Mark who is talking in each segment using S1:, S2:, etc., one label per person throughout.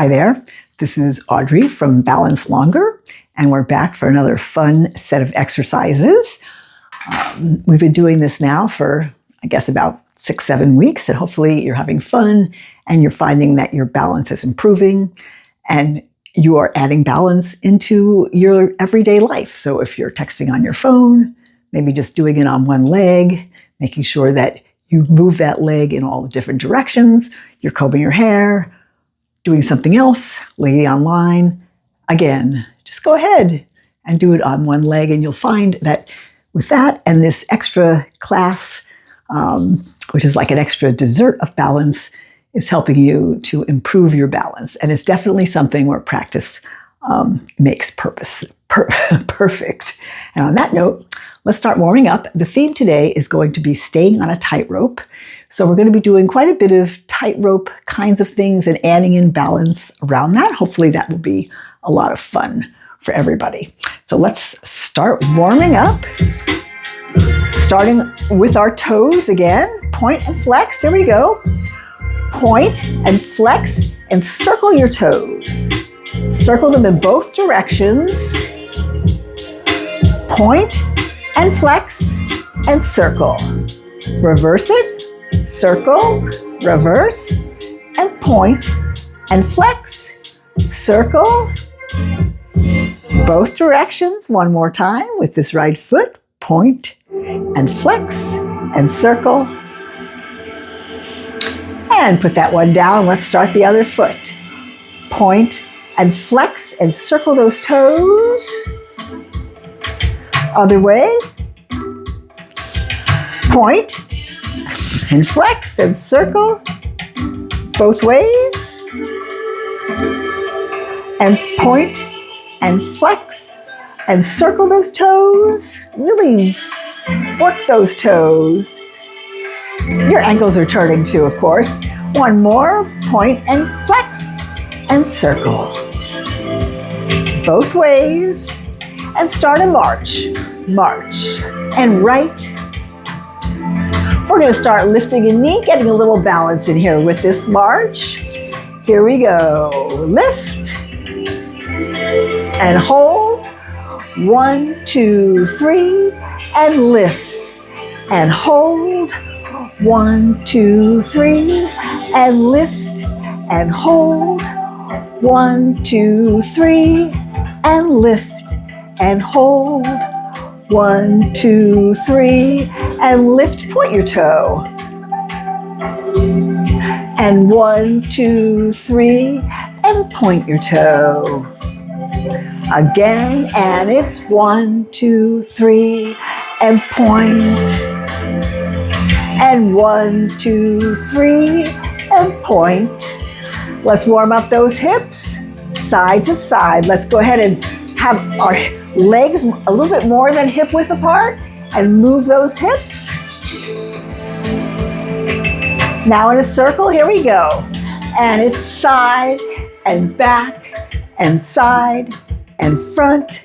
S1: Hi there, this is Audree from Balance Longer, and we're back for another fun set of exercises. We've been doing this now for, I guess, about 6-7 weeks, and hopefully you're having fun and you're finding that your balance is improving and you are adding balance into your everyday life. So if you're texting on your phone, maybe just doing it on one leg, making sure that you move that leg in all the different directions, you're combing your hair, doing something else, lady online, again, just go ahead and do it on one leg, and you'll find that with that and this extra class, which is like an extra dessert of balance, is helping you to improve your balance. And it's definitely something where practice makes perfect. And on that note, let's start warming up. The theme today is going to be staying on a tightrope. So we're going to be doing quite a bit of tightrope kinds of things and adding in balance around that. Hopefully that will be a lot of fun for everybody. So let's start warming up. Starting with our toes again. Point and flex. There we go. Point and flex and circle your toes. Circle them in both directions. Point and flex and circle. Reverse it. Circle, reverse, and point, and flex, circle, both directions, one more time with this right foot, point, and flex, and circle, and put that one down. Let's start the other foot, point, and flex, and circle those toes, other way, point, and flex and circle both ways, and point and flex and circle those toes. Really work those toes. Your ankles are turning too, of course. One more, point and flex and circle both ways, and start a march. March and right. We're going to start lifting a knee, getting a little balance in here with this march. Here we go. Lift and hold. 1, 2, 3, and lift and hold. 1, 2, 3, and lift and hold. 1, 2, 3, and lift and hold. 1, 2, 3, and lift, point your toe. And 1, 2, 3, and point your toe. Again, and it's 1, 2, 3, and point. And 1, 2, 3, and point. Let's warm up those hips, side to side. Let's go ahead and have our legs a little bit more than hip width apart and move those hips. Now in a circle, here we go. And it's side and back and side and front,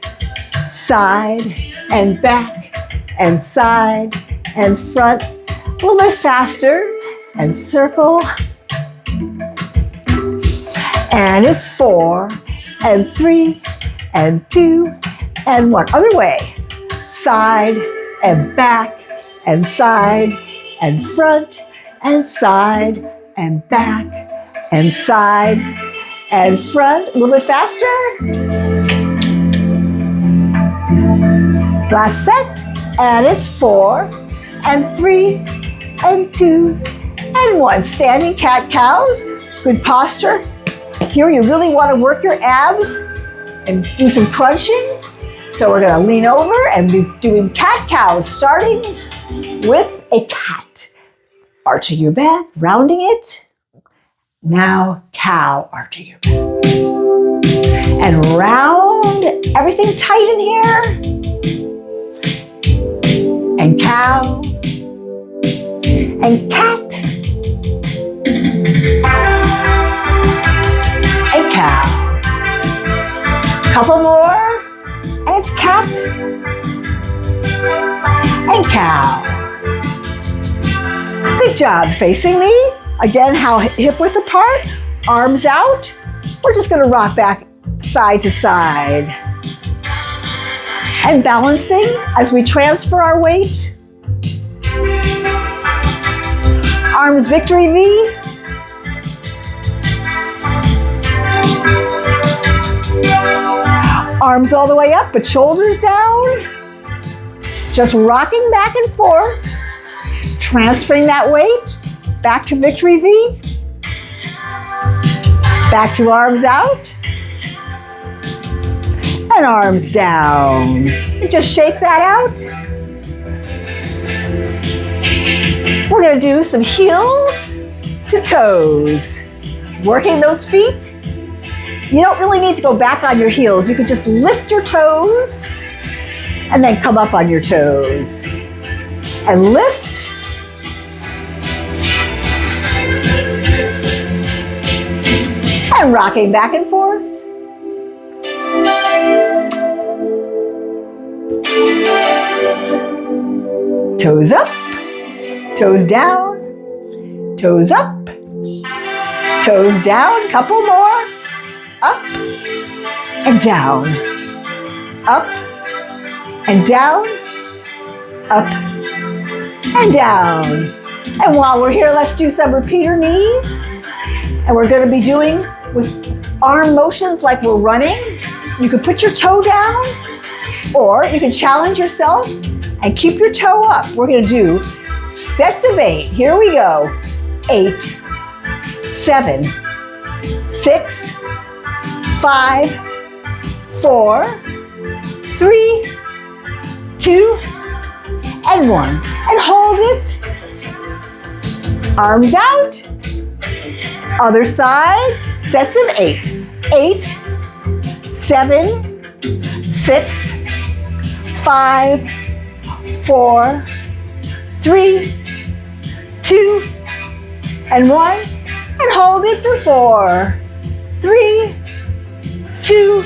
S1: side and back and side and front. A little bit faster, and circle. And it's 4 and 3 and 2 and 1. Other way. Side and back and side and front and side and back and side and front. A little bit faster. Last set. And it's 4 and 3 and 2 and 1. Standing cat-cows. Good posture. Here you really want to work your abs and do some crunching. So we're going to lean over and be doing cat-cows, starting with a cat. Arching your back, rounding it. Now cow, arching your back. And round, everything tight in here. And cow. And cat. And cow. Couple more. And it's cat and cow. Good job. Facing me. Again, how hip width apart, arms out, we're just going to rock back side to side. And balancing as we transfer our weight. Arms victory V. Arms all the way up, but shoulders down. Just rocking back and forth. Transferring that weight back to victory V. Back to arms out. And arms down. And just shake that out. We're going to do some heels to toes. Working those feet. You don't really need to go back on your heels. You can just lift your toes and then come up on your toes. And lift. And rocking back and forth. Toes up, toes down, toes up, toes down, couple more, up and down, up and down, up and down. And while we're here, let's do some repeater knees. And we're going to be doing with arm motions like we're running. You can put your toe down, or you can challenge yourself and keep your toe up. We're going to do sets of 8. Here we go. 8, 7, 6, 5, 4, 3, 2, and 1. And hold it. Arms out. Other side. Sets of 8. 8, 7, 6, 5, 4, 3, 2, and 1. And hold it for 4, 3, 2,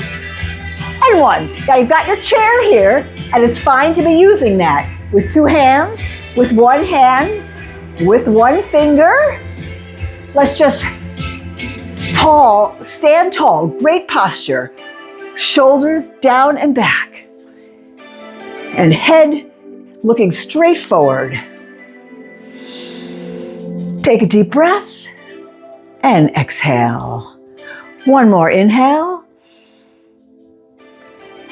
S1: and 1. Now you've got your chair here, and it's fine to be using that with 2 hands, with 1 hand, with 1 finger. Let's just stand tall, great posture. Shoulders down and back. And head looking straight forward. Take a deep breath and exhale. 1 more inhale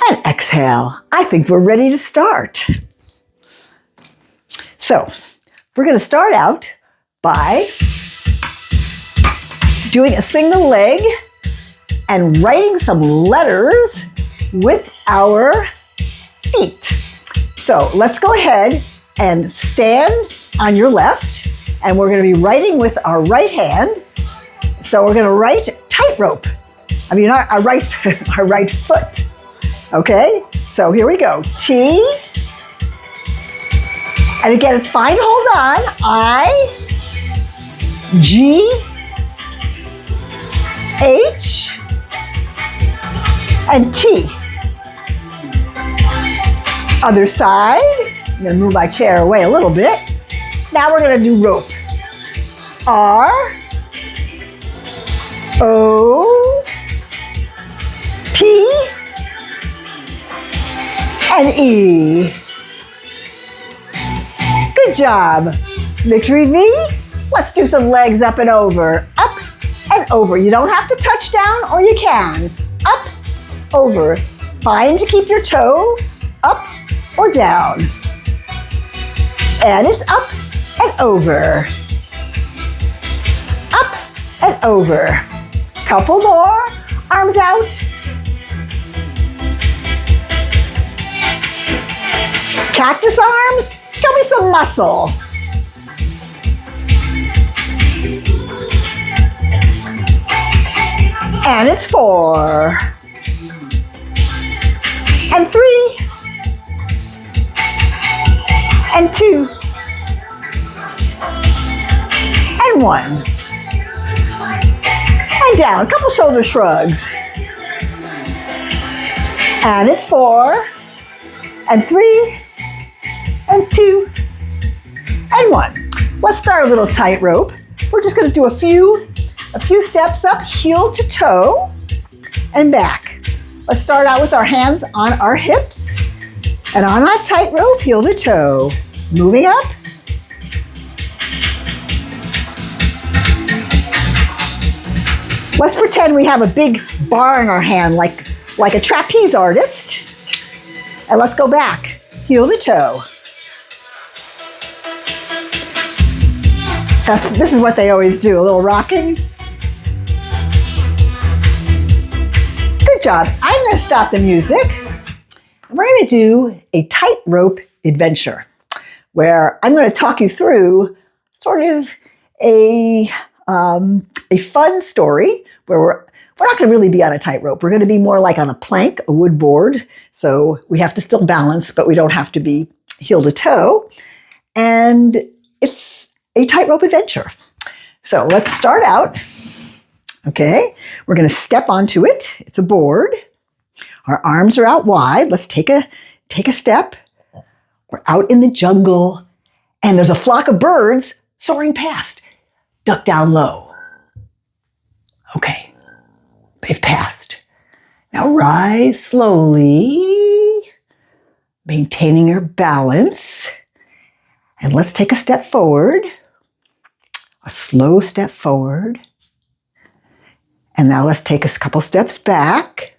S1: and exhale. I think we're ready to start. So, we're going to start out by doing a single leg and writing some letters with our feet. So let's go ahead and stand on your left, and we're going to be writing with our right hand. So we're going to write tightrope. Our right foot. Okay? So here we go. T. And again, it's fine to hold on. I, G, H, and T. Other side. I'm going to move my chair away a little bit. Now we're going to do rope. R, O, P, and E. Good job. Victory V. Let's do some legs up and over. Up and over. You don't have to touch down, or you can. Up, over. Fine to keep your toe up or down. And it's up and over. Up and over. Couple more. Arms out. Cactus arms. Show me some muscle. And it's 4. And 3. And 2. And 1. And down. A couple shoulder shrugs. And it's 4. And 3. And 2. And 1. Let's start a little tightrope. We're just going to do a few A few steps up, heel to toe, and back. Let's start out with our hands on our hips, and on our tightrope, heel to toe. Moving up. Let's pretend we have a big bar in our hand, like a trapeze artist. And let's go back, heel to toe. This is what they always do, a little rocking. Good job. I'm going to stop the music. We're going to do a tightrope adventure where I'm going to talk you through sort of a fun story where we're not going to really be on a tightrope. We're going to be more like on a plank, a wood board. So we have to still balance, but we don't have to be heel to toe. And it's a tightrope adventure. So let's start out. Okay, we're going to step onto it. It's a board. Our arms are out wide. Let's take a step. We're out in the jungle, and there's a flock of birds soaring past. Duck down low. Okay, they've passed. Now rise slowly, maintaining your balance. And let's take a step forward, a slow step forward. And now let's take a couple steps back.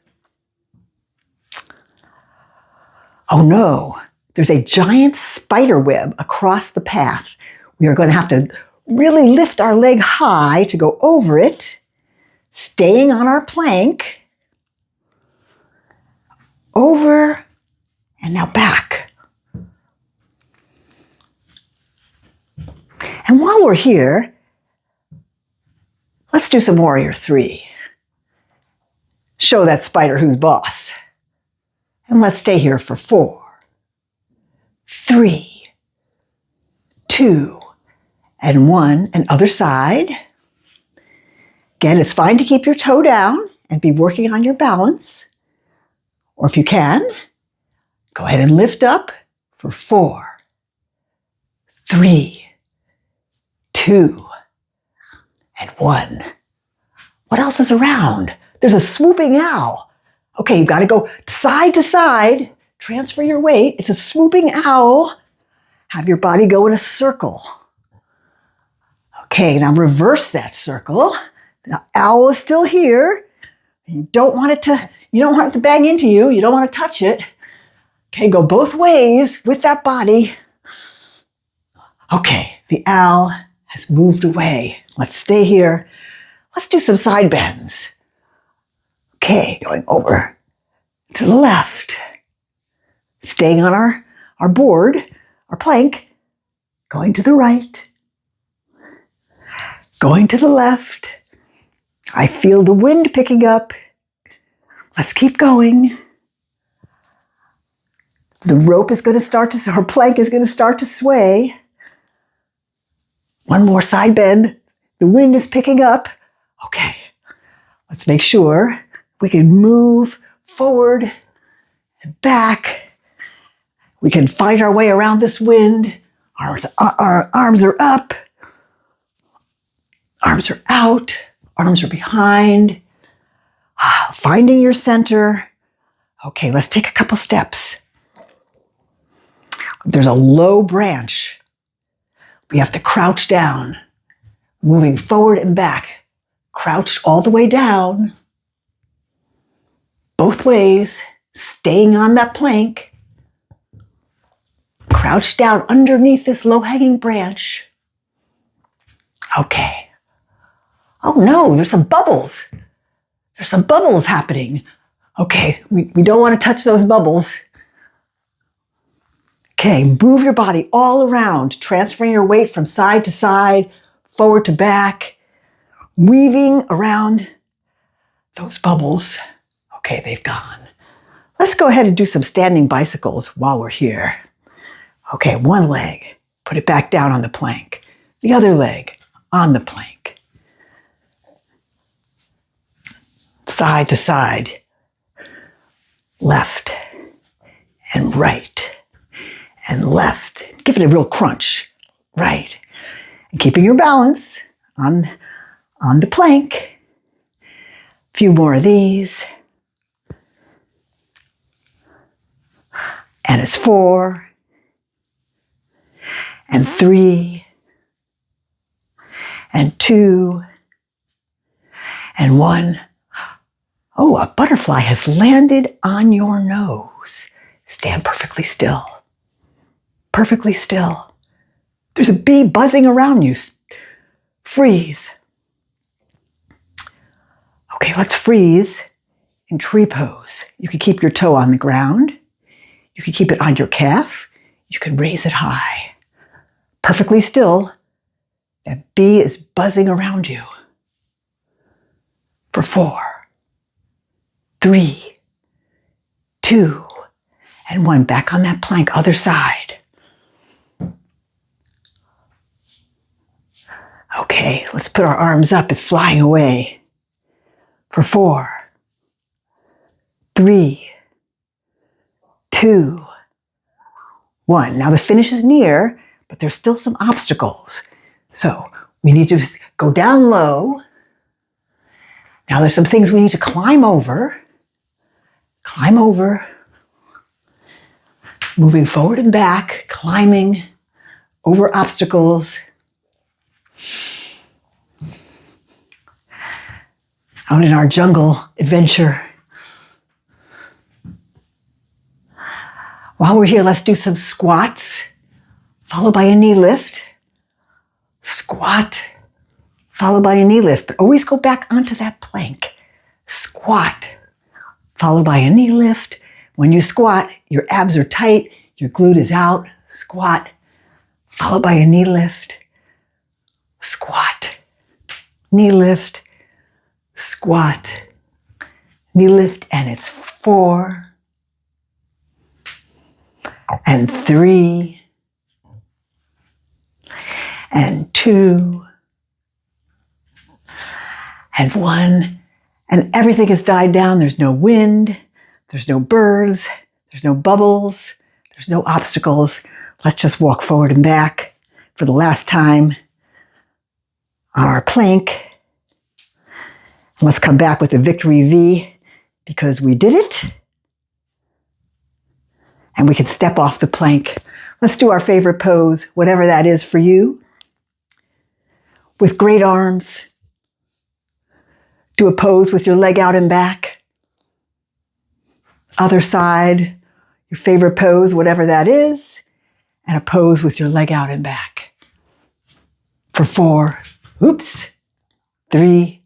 S1: Oh no, there's a giant spider web across the path. We are going to have to really lift our leg high to go over it, staying on our plank, over, and now back. And while we're here, let's do some Warrior 3. Show that spider who's boss. And let's stay here for 4, 3, 2, and 1. And other side. Again, it's fine to keep your toe down and be working on your balance. Or if you can, go ahead and lift up for 4, 3, 2, and 1. What else is around? There's a swooping owl. Okay, you've got to go side to side, transfer your weight. It's a swooping owl. Have your body go in a circle. Okay, now reverse that circle. The owl is still here. You don't want it to bang into you. You don't want to touch it. Okay, go both ways with that body. Okay, the owl has moved away. Let's stay here. Let's do some side bends. Okay, going over to the left. Staying on our board, our plank. Going to the right. Going to the left. I feel the wind picking up. Let's keep going. The rope is going to start to, our plank is going to start to sway. One more side bend. The wind is picking up. Okay, let's make sure we can move forward and back. We can find our way around this wind. Our arms are up. Arms are out. Arms are behind. Finding your center. Okay, let's take a couple steps. There's a low branch. We have to crouch down, moving forward and back. Crouch all the way down. Both ways, staying on that plank. Crouch down underneath this low-hanging branch. Okay. Oh no, there's some bubbles. There's some bubbles happening. Okay, we don't want to touch those bubbles. Okay, move your body all around, transferring your weight from side to side, forward to back, weaving around those bubbles. Okay, they've gone. Let's go ahead and do some standing bicycles while we're here. Okay, one leg, put it back down on the plank. The other leg on the plank. Side to side, left and right and left. Give it a real crunch, right. And keeping your balance on on the plank. A few more of these. And it's 4 and 3 and 2 and 1. Oh, a butterfly has landed on your nose. Stand perfectly still. Perfectly still. There's a bee buzzing around you. Freeze. Okay, let's freeze in tree pose. You can keep your toe on the ground. You can keep it on your calf. You can raise it high. Perfectly still. That bee is buzzing around you. For 4, 3, 2, and 1. Back on that plank, other side. Okay, let's put our arms up. It's flying away. For 4, 3, 2, 1. Now the finish is near, but there's still some obstacles. So we need to go down low. Now there's some things we need to climb over. Climb over. Moving forward and back, climbing over obstacles. Out in our jungle adventure. While we're here, let's do some squats, followed by a knee lift. Squat, followed by a knee lift, but always go back onto that plank. Squat, followed by a knee lift. When you squat, your abs are tight, your glute is out. Squat, followed by a knee lift. Squat, knee lift, squat, knee lift, and it's 4 and 3 and 2 and 1, and everything has died down. There's no wind, there's no birds, there's no bubbles, there's no obstacles. Let's just walk forward and back for the last time on our plank. Let's come back with a victory V because we did it. And we can step off the plank. Let's do our favorite pose, whatever that is for you. With great arms. Do a pose with your leg out and back. Other side, your favorite pose, whatever that is. And a pose with your leg out and back. For 4, 3,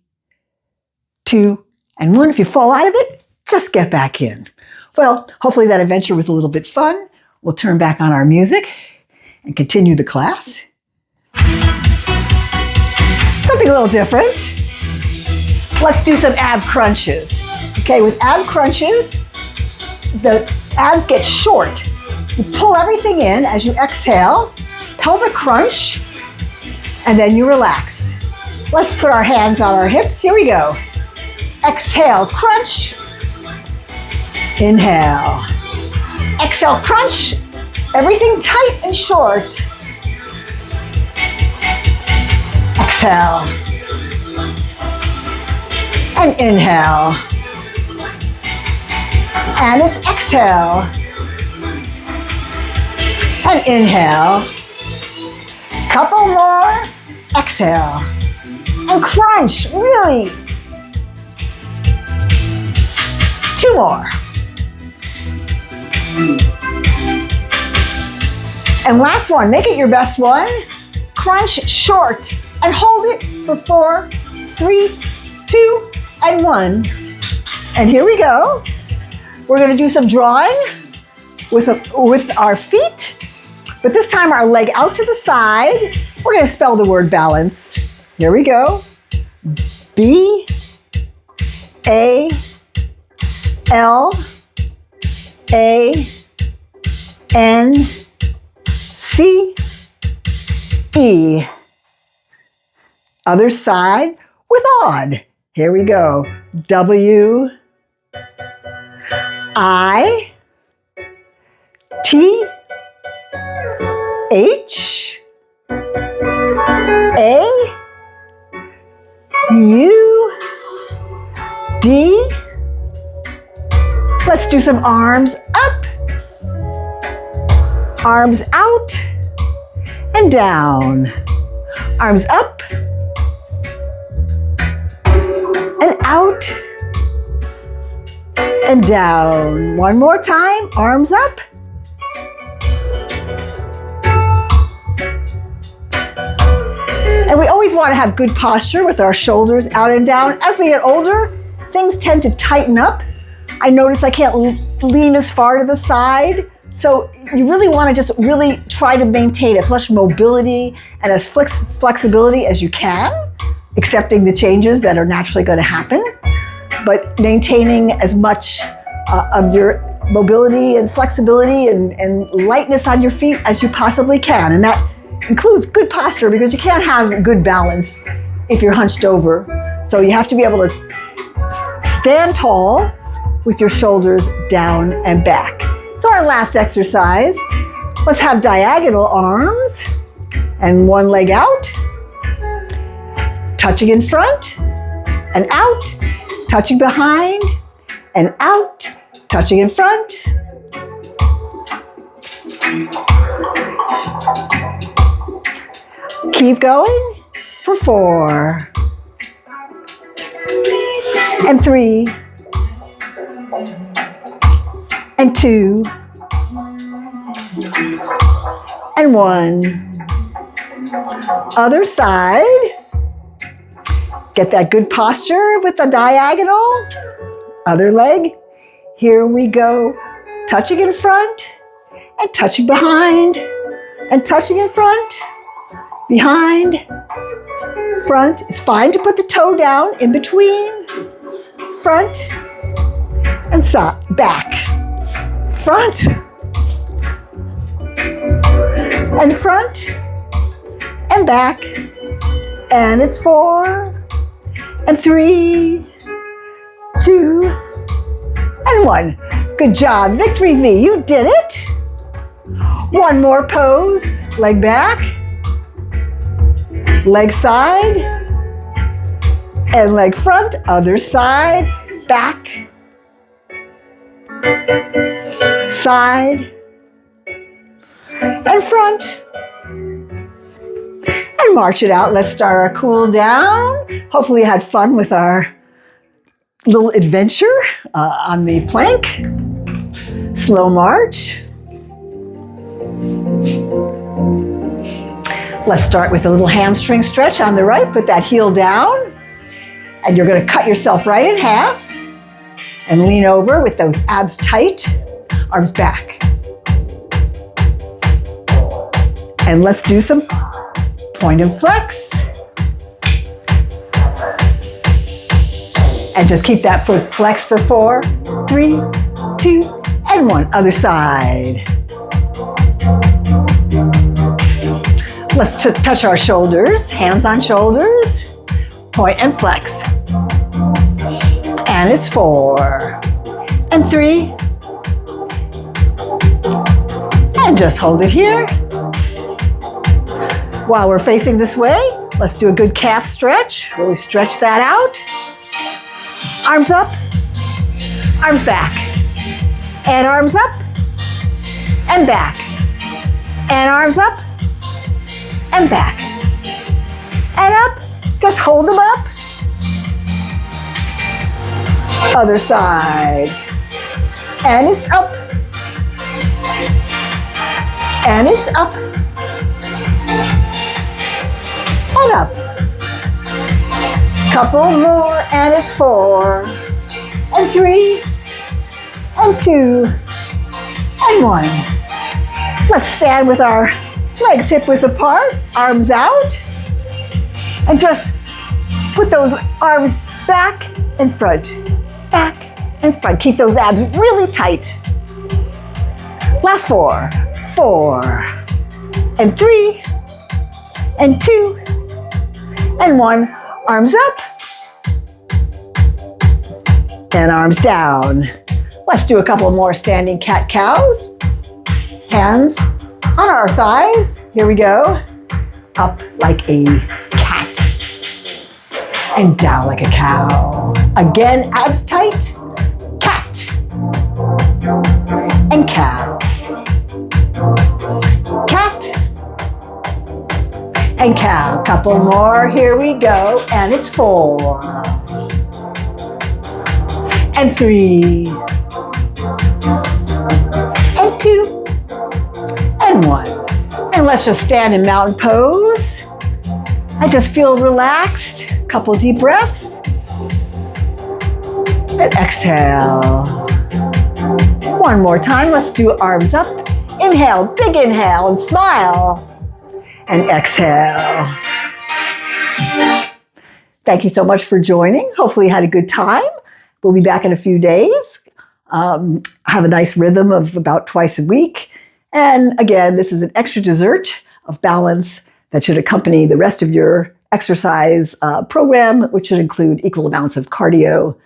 S1: 2, and 1. If you fall out of it, just get back in. Well, hopefully that adventure was a little bit fun. We'll turn back on our music and continue the class. Something a little different. Let's do some ab crunches. Okay, with ab crunches, the abs get short. You pull everything in as you exhale, pelvic crunch, and then you relax. Let's put our hands on our hips. Here we go. Exhale, crunch. Inhale. Exhale, crunch. Everything tight and short. Exhale. And inhale. And it's exhale. And inhale. Couple more. Exhale. And crunch, really. 2 more. And last one, make it your best one. Crunch short and hold it for 4, 3, 2, and 1. And here we go. We're going to do some drawing with our feet, but this time our leg out to the side. We're going to spell the word balance. Here we go. B-A-L-A-N-C-E. Other side with odd. Here we go. W-I-T-H-A U, D. Let's do some arms up, arms out, and down. Arms up, and out, and down. One more time, arms up. And we always want to have good posture with our shoulders out and down. As we get older, things tend to tighten up. I notice I can't lean as far to the side. So you really want to just really try to maintain as much mobility and as flexibility as you can, accepting the changes that are naturally going to happen, but maintaining as much of your mobility and flexibility and lightness on your feet as you possibly can. And that includes good posture, because you can't have good balance if you're hunched over. So you have to be able to stand tall with your shoulders down and back. So our last exercise, let's have diagonal arms and one leg out, touching in front and out, touching behind and out, touching in front. Keep going for 4 and 3 and 2 and 1. Other side. Get that good posture with the diagonal. Other leg. Here we go. Touching in front and touching behind and touching in front, behind, front. It's fine to put the toe down in between. Front and back. Front and front and back. And it's 4 and 3, 2 and 1. Good job. Victory V. You did it. One more pose. Leg back, leg side, and leg front. Other side, back, side, and front. And march it out. Let's start our cool down. Hopefully you had fun with our little adventure on the plank. Slow march. Let's start with a little hamstring stretch on the right. Put that heel down. And you're going to cut yourself right in half. And lean over with those abs tight. Arms back. And let's do some point and flex. And just keep that foot flexed for 4, 3, 2, and 1. Other side. Let's touch our shoulders, hands on shoulders, point and flex. And it's 4 and 3. And just hold it here. While we're facing this way, let's do a good calf stretch. Really stretch that out. Arms up, arms back, and arms up, and back, and arms up, and back, and up. Just hold them up. Other side. And it's up. And it's up. And up. Couple more, and it's 4, and 3, and 2, and 1. Let's stand with our legs hip-width apart, arms out, and just put those arms back and front, back and front. Keep those abs really tight. Last 4, 4, and 3, and 2, and 1. Arms up and arms down. Let's do a couple more standing cat-cows. Hands on our thighs. Here we go. Up like a cat. and down like a cow. Again, abs tight, cat and cow. Cat and cow. Couple more, here we go, and it's 4 and 3 and 2 and 1. And let's just stand in mountain pose. I just feel relaxed. Couple deep breaths. And exhale. One more time. Let's do arms up. Inhale, big inhale, and smile. And exhale. Thank you so much for joining. Hopefully you had a good time. We'll be back in a few days. Have a nice rhythm of about twice a week. And again, this is an extra dessert of balance that should accompany the rest of your exercise program, which should include equal amounts of cardio,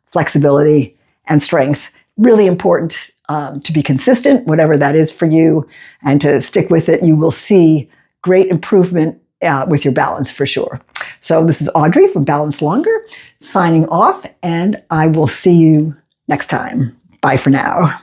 S1: flexibility, and strength. Really important to be consistent, whatever that is for you, and to stick with it. You will see great improvement with your balance for sure. So this is Audrey from Balance Longer, signing off, and I will see you next time. Bye for now.